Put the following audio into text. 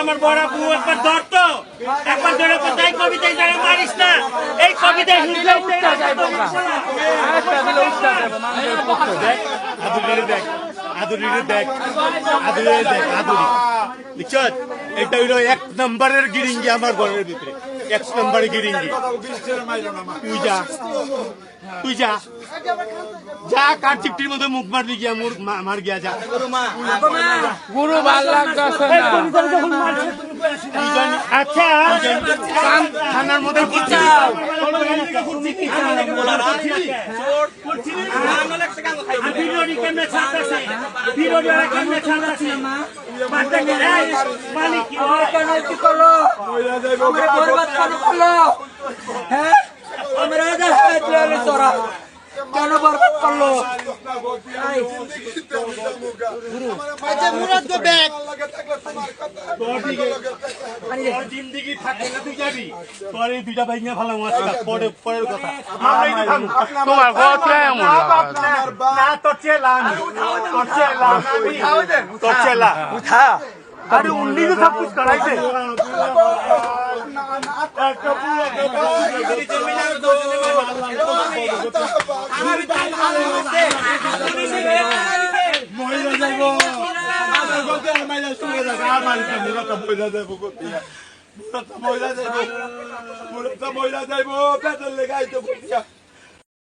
আমার বড় বউ একবার ধরতো একবার ধরে কোথায় কবিতায় যারা মারিস না এই কবিতায় এটা হইল 1 নম্বরের গিরিঙ্গি আমার ঘরের ভিতরে 1 নম্বরের গিরিঙ্গি তুই যা যা কার্তিকটির মধ্যে মুখ মারবি গিয়া মার গিয়া যা গুরু ভাল লাগছে আচ্ছা থানার মধ্যে কেন বরবাদ করলো জিন্দিগি থাকে না তুই যাবি পরে দুইটা ভাই নিয়ে ভালো পরের কথা তোমার তোর চেলা अरे उन्नी तो सब कुछ कराई थे মহিলা যাইব